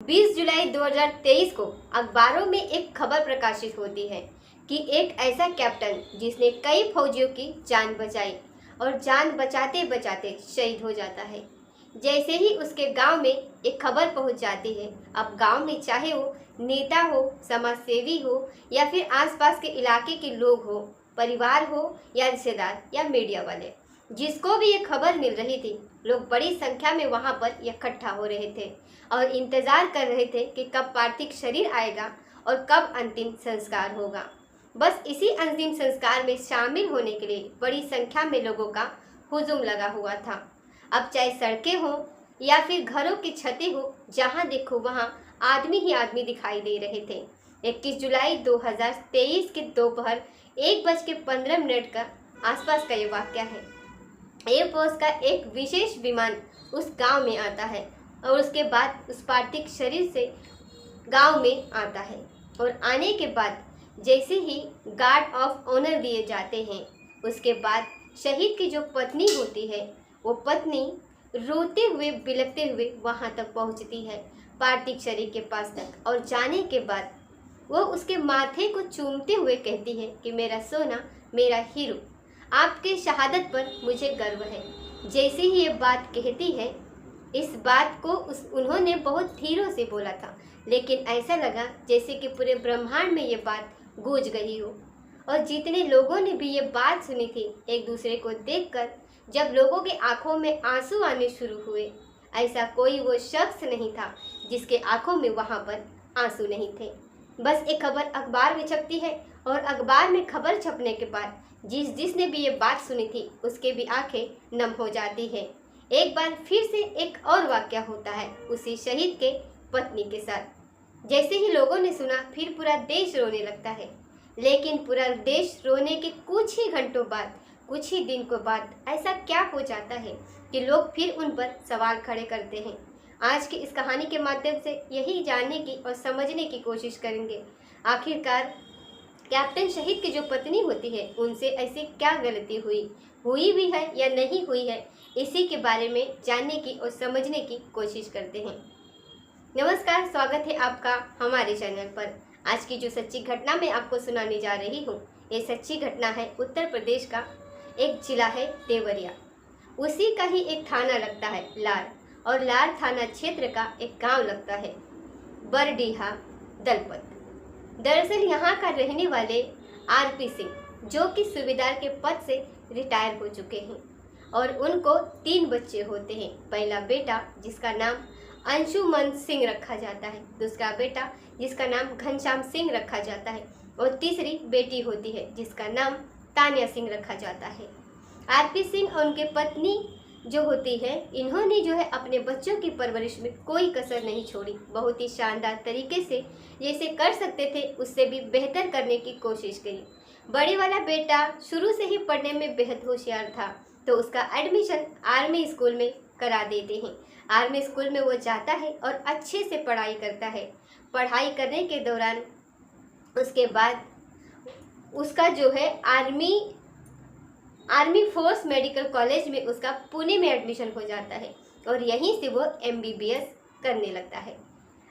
20 जुलाई 2023 को अखबारों में एक खबर प्रकाशित होती है कि एक ऐसा कैप्टन जिसने कई फौजियों की जान बचाई और जान बचाते बचाते शहीद हो जाता है। जैसे ही उसके गांव में एक खबर पहुंच जाती है, अब गांव में चाहे वो नेता हो, समाज सेवी हो या फिर आसपास के इलाके के लोग हो, परिवार हो या रिश्तेदार या मीडिया वाले, जिसको भी ये खबर मिल रही थी, लोग बड़ी संख्या में वहां पर इकट्ठा हो रहे थे और इंतजार कर रहे थे कि कब पार्थिव शरीर आएगा और कब अंतिम संस्कार होगा। बस इसी अंतिम संस्कार में शामिल होने के लिए बड़ी संख्या में लोगों का हुजूम लगा हुआ था। अब चाहे सड़कें हो या फिर घरों की छतें हो, जहां देखो वहां आदमी ही आदमी दिखाई दे रहे थे। 21 जुलाई 2023 के दोपहर 1:15 का आसपास का ये वाक्य है। एयरफोर्स का एक विशेष विमान उस गांव में आता है और उसके बाद उस पार्थिव शरीर से गांव में आता है और आने के बाद जैसे ही गार्ड ऑफ ऑनर दिए जाते हैं, उसके बाद शहीद की जो पत्नी होती है, वो पत्नी रोते हुए बिलखते हुए वहां तक पहुंचती है, पार्थिव शरीर के पास तक, और जाने के बाद वो उसके माथे को चूमते हुए कहती है कि मेरा सोना, मेरा हीरो, आपके शहादत पर मुझे गर्व है। जैसे ही ये बात कहती है, इस बात को उन्होंने बहुत धीरे से बोला था, लेकिन ऐसा लगा जैसे कि पूरे ब्रह्मांड में ये बात गूंज गई हो। और जितने लोगों ने भी ये बात सुनी थी, एक दूसरे को देखकर जब लोगों के आंखों में आंसू आने शुरू हुए, ऐसा कोई वो शख्स नहीं था जिसके आंखों में वहाँ पर आंसू नहीं थे। बस एक खबर अखबार में छपती है और अखबार में खबर छपने के बाद जिसने भी ये बात सुनी थी, उसके भी आंखें नम हो जाती है। एक बार फिर से एक और वाकया होता है उसी शहीद के पत्नी के साथ। जैसे ही लोगों ने सुना, फिर पूरा देश रोने लगता है। लेकिन पूरा देश रोने के कुछ ही घंटों बाद, कुछ ही दिन के बाद ऐसा क्या हो जाता है कि लोग फिर उन पर सवाल खड़े करते हैं। आज की इस कहानी के माध्यम से यही जानने की और समझने की कोशिश करेंगे, आखिरकार कैप्टन शहीद की जो पत्नी होती है, उनसे ऐसी क्या गलती हुई भी है या नहीं हुई है, इसी के बारे में जानने की और समझने की कोशिश करते हैं। नमस्कार, स्वागत है आपका हमारे चैनल पर। आज की जो सच्ची घटना मैं आपको सुनाने जा रही हूँ, ये सच्ची घटना है उत्तर प्रदेश का एक जिला है देवरिया, उसी का ही एक थाना लगता है लार, और लार थाना क्षेत्र का एक गांव लगता है बरडीहा दलपत। दरअसल यहाँ का रहने वाले आरपी सिंह, जो कि सूबेदार के पद से रिटायर हो चुके हैं, और उनको 3 बच्चे होते हैं। पहला बेटा जिसका नाम अंशुमन सिंह रखा जाता है, दूसरा बेटा जिसका नाम घनश्याम सिंह रखा जाता है, और तीसरी बेटी होती है जिसका नाम तान्या सिंह रखा जाता है। आरपी सिंह और उनके पत्नी जो होती है, इन्होंने जो है अपने बच्चों की परवरिश में कोई कसर नहीं छोड़ी। बहुत ही शानदार तरीके से जैसे कर सकते थे उससे भी बेहतर करने की कोशिश करी। बड़े वाला बेटा शुरू से ही पढ़ने में बेहद होशियार था, तो उसका एडमिशन आर्मी स्कूल में करा देते हैं। आर्मी स्कूल में वो जाता है और अच्छे से पढ़ाई करता है। पढ़ाई करने के दौरान उसके बाद उसका जो है आर्मी फोर्स मेडिकल कॉलेज में उसका पुणे में एडमिशन हो जाता है, और यहीं से वो MBBS करने लगता है।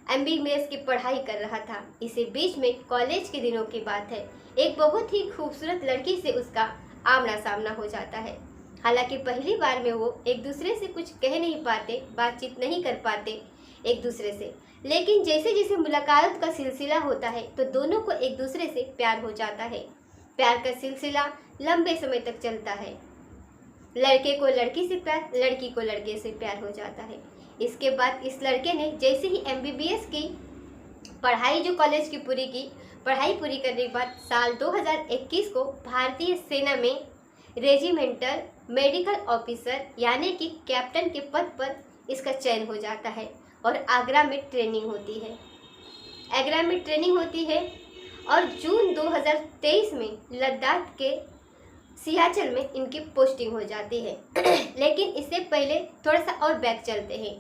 MBBS की पढ़ाई कर रहा था। इसी बीच में कॉलेज के दिनों की बात है, एक बहुत ही खूबसूरत लड़की से उसका आमना सामना हो जाता है। हालांकि पहली बार में वो एक दूसरे से कुछ कह नहीं पाते, बातचीत नहीं कर पाते एक दूसरे से, लेकिन जैसे जैसे मुलाकात का सिलसिला होता है तो दोनों को एक दूसरे से प्यार हो जाता है। प्यार का सिलसिला लंबे समय तक चलता है। लड़के को लड़की से प्यार, लड़की को लड़के से प्यार हो जाता है। इसके बाद इस लड़के ने जैसे ही MBBS की पढ़ाई जो कॉलेज की पढ़ाई पूरी करने के बाद साल 2021 को भारतीय सेना में रेजिमेंटल मेडिकल ऑफिसर यानी कि कैप्टन के पद पर इसका चयन हो जाता है, और आगरा में ट्रेनिंग होती है। और जून 2023 में लद्दाख के सियाचल में इनकी पोस्टिंग हो जाती है। लेकिन इससे पहले थोड़ा सा और बैक चलते हैं।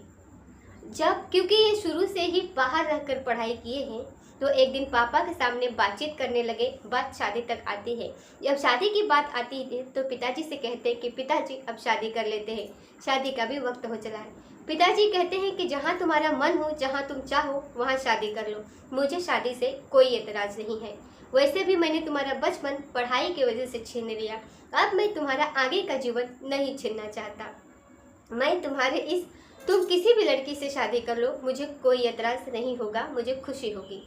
क्योंकि ये शुरू से ही बाहर रहकर पढ़ाई किए हैं, तो एक दिन पापा के सामने बातचीत करने लगे। बात शादी तक आती है। जब शादी की बात आती है तो पिताजी से कहते हैं कि पिताजी अब शादी कर लेते हैं, शादी का भी वक्त हो चला है। पिताजी कहते हैं कि जहाँ तुम्हारा मन हो, जहाँ तुम चाहो वहाँ शादी कर लो, मुझे शादी से कोई एतराज नहीं है। वैसे भी मैंने तुम्हारा बचपन पढ़ाई की वजह से छीन लिया, अब मैं तुम्हारा आगे का जीवन नहीं छीनना चाहता। मैं तुम किसी भी लड़की से शादी कर लो, मुझे कोई एतराज नहीं होगा, मुझे खुशी होगी।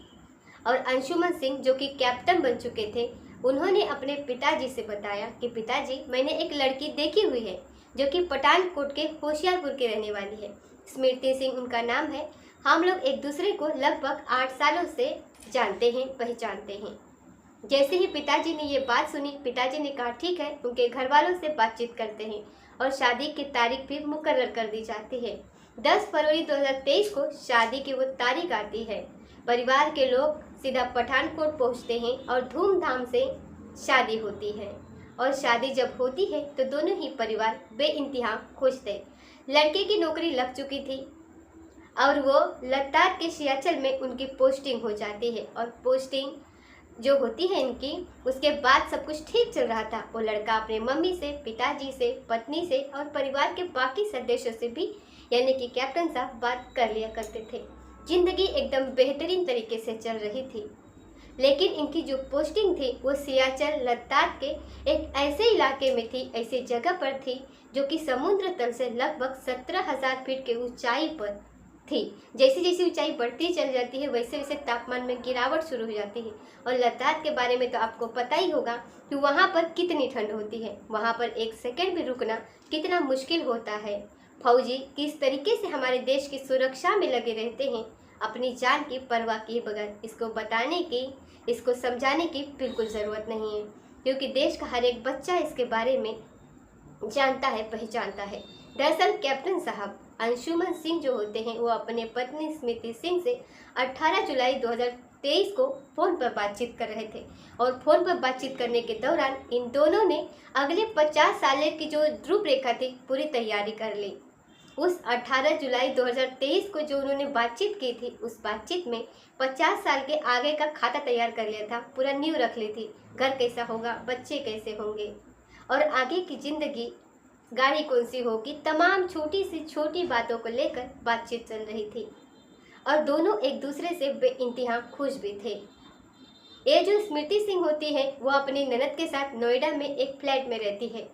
और अंशुमन सिंह जो कि कैप्टन बन चुके थे, उन्होंने अपने पिताजी से बताया कि पिताजी, मैंने एक लड़की देखी हुई है जो कि पठानकोट के होशियारपुर की रहने वाली है। स्मृति सिंह उनका नाम है। हम लोग एक दूसरे को लगभग 8 सालों से जानते हैं, पहचानते हैं। जैसे ही पिताजी ने ये बात सुनी, पिताजी ने कहा ठीक है, उनके घर वालों से बातचीत करते हैं और शादी की तारीख भी मुकर्रर कर दी जाती है। 10 फरवरी 2023 को शादी की वो तारीख आती है। परिवार के लोग सीधा पठानकोट पहुंचते हैं और धूमधाम से शादी होती है। और शादी जब होती है तो दोनों ही परिवार बेइंतहा खुश थे। लड़के की नौकरी लग चुकी थी और वो लद्दाख के सियाचिन में उनकी पोस्टिंग हो जाती है। और पोस्टिंग जो होती है इनकी, उसके बाद सब कुछ ठीक चल रहा था। वो लड़का अपने मम्मी से, पिताजी से, पत्नी से और परिवार के बाकी सदस्यों से भी, यानी कि कैप्टन साहब, बात कर लिया करते थे। जिंदगी एकदम बेहतरीन तरीके से चल रही थी। लेकिन इनकी जो पोस्टिंग थी वो सियाचिन लद्दाख के एक ऐसे इलाके में थी, ऐसी जगह पर थी जो कि समुद्र तल से लगभग 17,000 फीट के ऊंचाई पर थी। जैसे जैसे ऊंचाई बढ़ती चल जाती है वैसे वैसे तापमान में गिरावट शुरू हो जाती है। और लद्दाख के बारे में तो आपको पता ही होगा कि वहाँ पर कितनी ठंड होती है, वहाँ पर एक सेकंड भी रुकना कितना मुश्किल होता है। फौजी किस तरीके से हमारे देश की सुरक्षा में लगे रहते हैं, अपनी जान की परवाह किए बगैर। इसको बताने की, इसको समझाने की बिल्कुल ज़रूरत नहीं है, क्योंकि देश का हर एक बच्चा इसके बारे में जानता है, पहचानता है। दरअसल कैप्टन साहब अंशुमन सिंह जो होते हैं, वो अपने पत्नी स्मृति सिंह से 18 जुलाई 2023 को फ़ोन पर बातचीत कर रहे थे। और फ़ोन पर बातचीत करने के दौरान इन दोनों ने अगले 50 साल की जो रूपरेखा थी पूरी तैयारी कर ली। उस 18 जुलाई 2023 को जो उन्होंने बातचीत की थी, उस बातचीत में 50 साल के आगे का खाता तैयार कर लिया था, पूरा नींव रख ली थी। घर कैसा होगा, बच्चे कैसे होंगे और आगे की ज़िंदगी, गाड़ी कौन सी होगी, तमाम छोटी से छोटी बातों को लेकर बातचीत चल रही थी। और दोनों एक दूसरे से बेइंतहा खुश भी थे। ये जो स्मृति सिंह होती है वो अपनी ननद के साथ नोएडा में एक फ्लैट में रहती है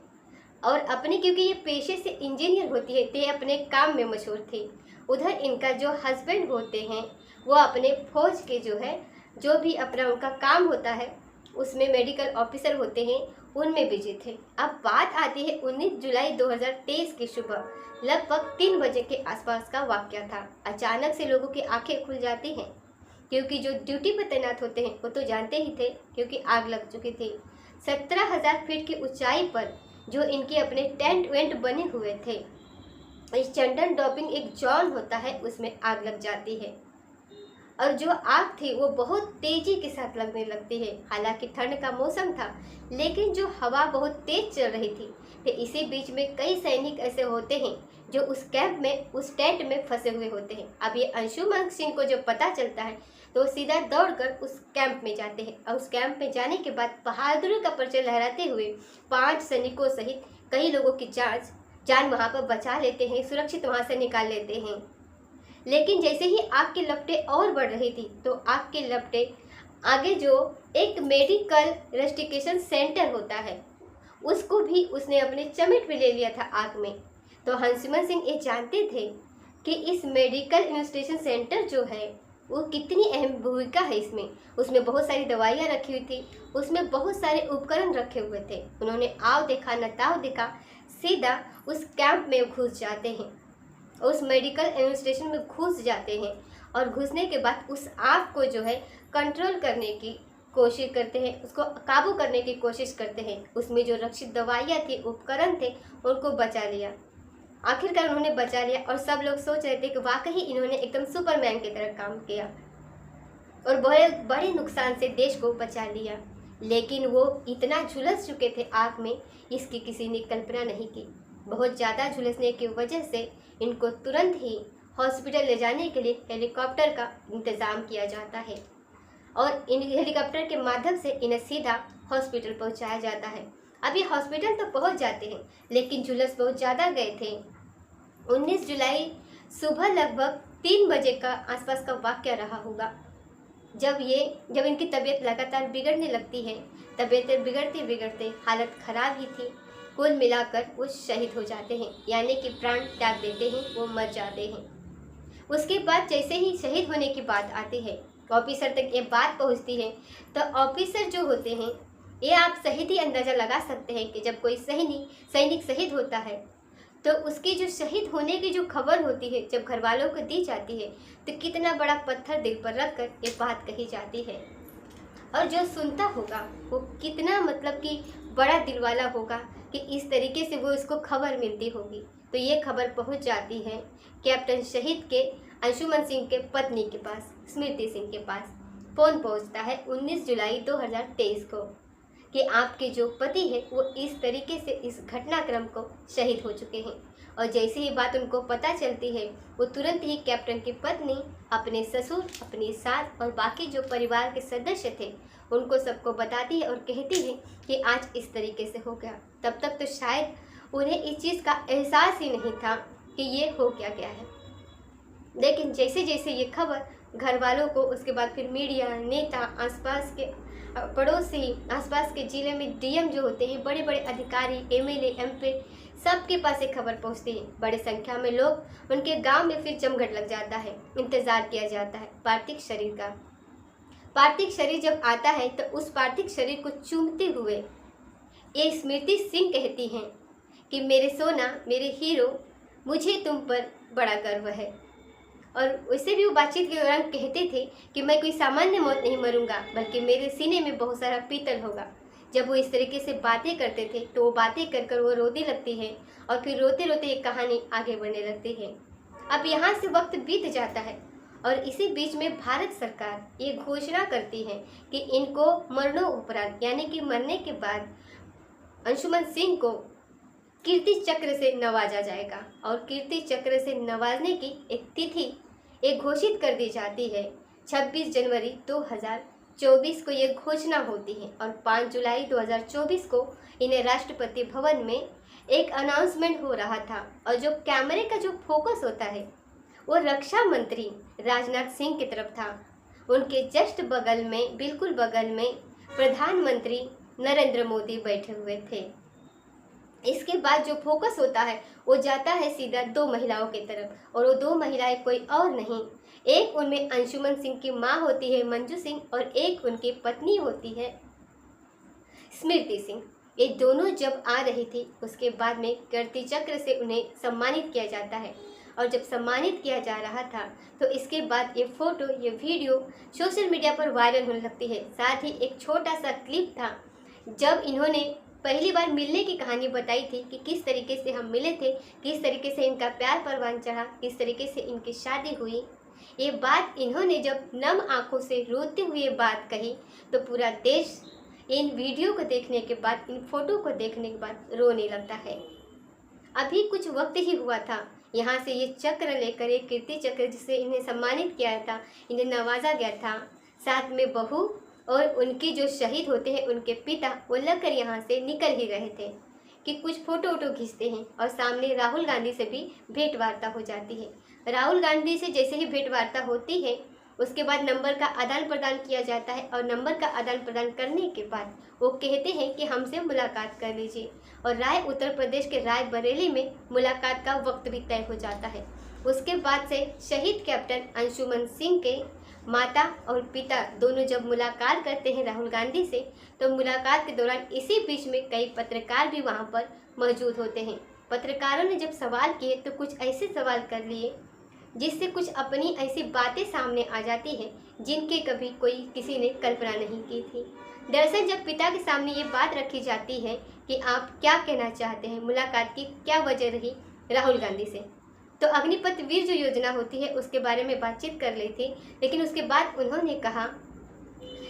और अपने, क्योंकि ये पेशे से इंजीनियर होती है, ते अपने काम में मशहूर थी। उधर इनका जो हस्बैंड होते हैं वो अपने फौज के जो भी अपना उनका काम होता है उसमें मेडिकल ऑफिसर होते हैं, उनमें बिजी थे। अब बात आती है 19 जुलाई 2023 की सुबह लगभग 3 बजे के आसपास का वाकया था। अचानक से लोगों की आंखें खुल जाती हैं, क्योंकि जो ड्यूटी पर तैनात होते हैं वो तो जानते ही थे, क्योंकि आग लग चुकी थी। 17,000 फीट की ऊंचाई पर जो इनके अपने टेंट वेंट बने हुए थे, इस चंदन डॉपिंग एक जॉन होता है, उसमें आग लग जाती है। और जो आग थी वो बहुत तेजी के साथ लगने लगती है। हालांकि ठंड का मौसम था, लेकिन जो हवा बहुत तेज चल रही थी। तो इसी बीच में कई सैनिक ऐसे होते हैं जो उस कैंप में, उस टेंट में फंसे हुए होते हैं। अब ये अंशुमन सिंह को जब पता चलता है तो सीधा दौड़कर उस कैंप में जाते हैं। और उस कैंप में जाने के बाद बहादुरी का परचम लहराते हुए 5 सैनिकों सहित कई लोगों की जान वहाँ पर बचा लेते हैं, सुरक्षित वहाँ से निकाल लेते हैं। लेकिन जैसे ही आग की लपटें और बढ़ रही थी तो आग की लपटें आगे जो एक मेडिकल रेस्टिकेशन सेंटर होता है उसको भी उसने अपने चमेट में ले लिया था आग में। तो अंशुमन सिंह ये जानते थे कि इस मेडिकल इन्वेस्टिगेशन सेंटर जो है वो कितनी अहम भूमिका है इसमें। उसमें बहुत सारी दवाइयाँ रखी हुई थी, उसमें बहुत सारे उपकरण रखे हुए थे। उन्होंने आओ देखा न ताव देखा, सीधा उस कैंप में घुस जाते हैं, उस मेडिकल इन्वेस्टिगेशन में घुस जाते हैं। और घुसने के बाद उस आग को जो है कंट्रोल करने की कोशिश करते हैं, उसको काबू करने की कोशिश करते हैं। उसमें जो रक्षित दवाइयाँ थी, उपकरण थे, उनको बचा लिया। आखिरकार उन्होंने बचा लिया और सब लोग सोच रहे थे कि वाकई इन्होंने एकदम सुपरमैन की तरह काम किया और बड़े नुकसान से देश को बचा लिया। लेकिन वो इतना झुलस चुके थे आग में, इसकी किसी ने कल्पना नहीं की। बहुत ज़्यादा झुलसने की वजह से इनको तुरंत ही हॉस्पिटल ले जाने के लिए हेलीकॉप्टर का इंतज़ाम किया जाता है और इन हेलीकॉप्टर के माध्यम से इन्हें सीधा हॉस्पिटल पहुंचाया जाता है। अब ये हॉस्पिटल तो पहुंच जाते हैं, लेकिन झुलस बहुत ज़्यादा गए थे। 19 जुलाई सुबह लगभग 3 बजे का आसपास का वाक़या रहा होगा, जब इनकी तबीयत लगातार बिगड़ने लगती है। तबीयत बिगड़ते बिगड़ते हालत ख़राब ही थी। कुल मिलाकर वो शहीद हो जाते हैं, यानी कि प्राण त्याग देते हैं, वो मर जाते हैं। उसके बाद जैसे ही शहीद होने की बात आती है, ऑफिसर तक ये बात पहुंचती है, तो ऑफिसर जो होते हैं, ये आप सही ही अंदाज़ा लगा सकते हैं कि जब कोई सैनिक शहीद होता है, तो उसकी जो शहीद होने की जो खबर होती है, जब घर वालों को दी जाती है, तो कितना बड़ा पत्थर दिल पर रख कर ये बात कही जाती है। और जो सुनता होगा वो कितना मतलब कि बड़ा दिल वाला होगा कि इस तरीके से वो इसको खबर मिलती होगी। तो ये खबर पहुंच जाती है कैप्टन शहीद के अंशुमन सिंह के पत्नी के पास, स्मृति सिंह के पास। फ़ोन पहुंचता है 19 जुलाई 2023 को कि आपके जो पति है वो इस तरीके से इस घटनाक्रम को शहीद हो चुके हैं। और जैसे ही बात उनको पता चलती है, वो तुरंत ही कैप्टन की पत्नी अपने ससुर, अपनी सास और बाकी जो परिवार के सदस्य थे उनको सबको बताती है और कहती है कि आज इस तरीके से हो गया। तब तक तो शायद उन्हें इस चीज़ का एहसास ही नहीं था कि ये हो क्या गया है। लेकिन जैसे जैसे ये खबर घर वालों को, उसके बाद फिर मीडिया, नेता, आसपास के पड़ोसी, आसपास के ज़िले में डीएम जो होते हैं, बड़े बड़े अधिकारी, एमएलए, एमपी, सबके पास एक खबर पहुंचती है। बड़े संख्या में लोग उनके गांव में फिर जमघट लग जाता है, इंतज़ार किया जाता है पार्थिव शरीर का। पार्थिव शरीर जब आता है तो उस पार्थिव शरीर को चूमते हुए ये स्मृति सिंह कहती हैं कि मेरे सोना, मेरे हीरो, मुझे तुम पर बड़ा गर्व है। और वैसे भी वो बातचीत के दौरान कहते थे कि मैं कोई सामान्य मौत नहीं मरूंगा, बल्कि मेरे सीने में बहुत सारा पीतल होगा। जब वो इस तरीके से बातें करते थे तो वो बातें कर कर वो रोती लगती है और फिर रोते रोते एक कहानी आगे बढ़ने लगती है। अब यहाँ से वक्त बीत जाता है और इसी बीच में भारत सरकार ये घोषणा करती है कि इनको मरणोपरांत, यानी कि मरने के बाद अंशुमन सिंह को कीर्ति चक्र से नवाजा जाएगा। और कीर्ति चक्र से नवाजने की एक तिथि एक घोषित कर दी जाती है। 26 जनवरी 2024 को ये घोषणा होती है और 5 जुलाई 2024 को इन्हें राष्ट्रपति भवन में एक अनाउंसमेंट हो रहा था। और जो कैमरे का जो फोकस होता है वो रक्षा मंत्री राजनाथ सिंह की तरफ था। उनके जस्ट बगल में, बिल्कुल बगल में प्रधानमंत्री नरेंद्र मोदी बैठे हुए थे। इसके बाद जो फोकस होता है वो जाता है सीधा 2 महिलाओं की तरफ, और वो 2 महिलाएं कोई और नहीं, एक उनमें अंशुमन सिंह की माँ होती है मंजू सिंह, और एक उनकी पत्नी होती है स्मृति सिंह। ये दोनों जब आ रही थी, उसके बाद में कीर्ति चक्र से उन्हें सम्मानित किया जाता है। और जब सम्मानित किया जा रहा था तो इसके बाद ये फ़ोटो, ये वीडियो सोशल मीडिया पर वायरल होने लगती है। साथ ही एक छोटा सा क्लिप था जब इन्होंने पहली बार मिलने की कहानी बताई थी कि किस तरीके से हम मिले थे, किस तरीके से इनका प्यार परवान चढ़ा, किस तरीके से इनकी शादी हुई। ये बात इन्होंने जब नम आंखों से रोते हुए बात कही तो पूरा देश इन वीडियो को देखने के बाद, इन फोटो को देखने के बाद रोने लगता है। अभी कुछ वक्त ही हुआ था, यहाँ से ये चक्र लेकर, एक कीर्ति चक्र जिससे इन्हें सम्मानित किया था, इन्हें नवाजा गया था, साथ में बहू और उनके जो शहीद होते हैं उनके पिता, वो लगकर यहाँ से निकल ही रहे थे कि कुछ फ़ोटो वोटो खींचते हैं। और सामने राहुल गांधी से भी भेंट वार्ता हो जाती है। राहुल गांधी से जैसे ही भेंट वार्ता होती है उसके बाद नंबर का आदान प्रदान किया जाता है। और नंबर का आदान प्रदान करने के बाद वो कहते हैं कि हमसे मुलाकात कर लीजिए। और उत्तर प्रदेश के रायबरेली में मुलाकात का वक्त भी तय हो जाता है। उसके बाद से शहीद कैप्टन अंशुमन सिंह के माता और पिता दोनों जब मुलाकात करते हैं राहुल गांधी से, तो मुलाकात के दौरान इसी बीच में कई पत्रकार भी वहां पर मौजूद होते हैं। पत्रकारों ने जब सवाल किए तो कुछ ऐसे सवाल कर लिए जिससे कुछ अपनी ऐसी बातें सामने आ जाती हैं जिनके कभी कोई किसी ने कल्पना नहीं की थी। दरअसल जब पिता के सामने ये बात रखी जाती है कि आप क्या कहना चाहते हैं, मुलाकात की क्या वजह रही राहुल गांधी से, तो अग्निपथ वीर जो योजना होती है उसके बारे में बातचीत कर ली थी। लेकिन उसके बाद उन्होंने कहा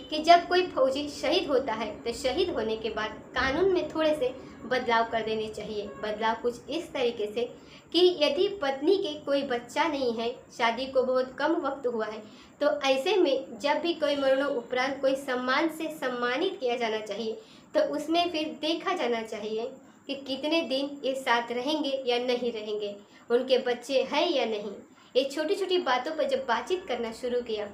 कि जब कोई फौजी शहीद होता है तो शहीद होने के बाद कानून में थोड़े से बदलाव कर देने चाहिए। बदलाव कुछ इस तरीके से कि यदि पत्नी के कोई बच्चा नहीं है, शादी को बहुत कम वक्त हुआ है, तो ऐसे में जब भी कोई मरणोपरांत कोई सम्मान से सम्मानित किया जाना चाहिए तो उसमें फिर देखा जाना चाहिए कि कितने दिन ये साथ रहेंगे या नहीं रहेंगे, उनके बच्चे हैं या नहीं। ये छोटी छोटी बातों पर जब बातचीत करना शुरू किया,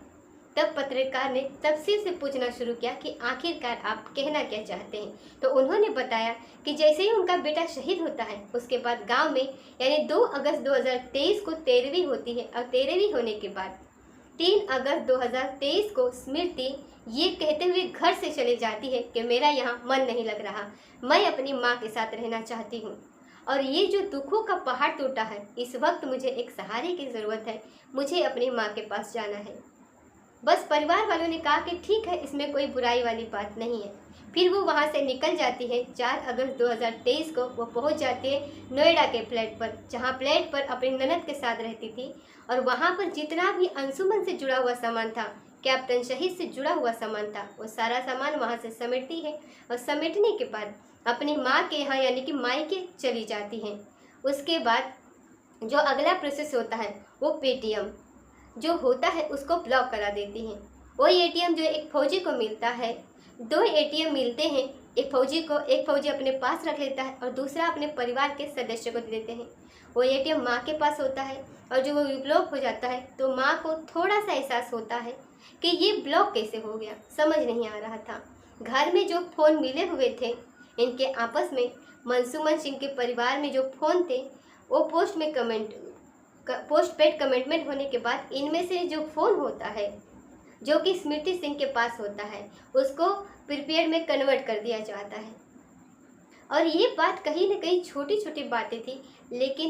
तब पत्रकार ने तफसील से पूछना शुरू किया कि आखिरकार आप कहना क्या चाहते हैं। तो उन्होंने बताया कि जैसे ही उनका बेटा शहीद होता है, उसके बाद गांव में यानी 2 अगस्त 2023 को 13वीं होती है और 13वीं होने के बाद 3 अगस्त 2023 को स्मृति ये कहते हुए घर से चली जाती है कि मेरा यहाँ मन नहीं लग रहा, मैं अपनी माँ के साथ रहना चाहती हूँ और ये जो दुखों का पहाड़ टूटा है, इस वक्त मुझे एक सहारे की ज़रूरत है, मुझे अपनी माँ के पास जाना है। बस परिवार वालों ने कहा कि ठीक है, इसमें कोई बुराई वाली बात नहीं है। फिर वो वहाँ से निकल जाती है। 4 अगस्त 2023 को वो पहुँच जाती है नोएडा के फ्लैट पर, जहाँ फ्लैट पर अपनी ननद के साथ रहती थी। और वहाँ पर जितना भी अंशुमन से जुड़ा हुआ सामान था, कैप्टन शहीद से जुड़ा हुआ सामान था, वो सारा सामान वहाँ से समेटती है और समेटने के बाद अपनी माँ के यहाँ यानी कि मायके चली जाती हैं। उसके बाद जो अगला प्रोसेस होता है वो पेटीएम जो होता है उसको ब्लॉक करा देती हैं। वो एटीएम जो एक फौजी को मिलता है, 2 एटीएम मिलते हैं, एक फौजी अपने पास रख लेता है और दूसरा अपने परिवार के सदस्य को दे देते हैं। वो एटीएम माँ के पास होता है और जो वो ब्लॉक हो जाता है तो माँ को थोड़ा सा एहसास होता है कि ये ब्लॉक कैसे हो गया, समझ नहीं आ रहा था। घर में जो फ़ोन मिले हुए थे इनके आपस में, मनसूमन सिंह के परिवार में जो फ़ोन थे वो पोस्ट पेड कमिटमेंट होने के बाद इनमें से जो फ़ोन होता है जो कि स्मृति सिंह के पास होता है, उसको प्रीपेड में कन्वर्ट कर दिया जाता है। और ये बात कहीं ना कहीं छोटी छोटी बातें थी, लेकिन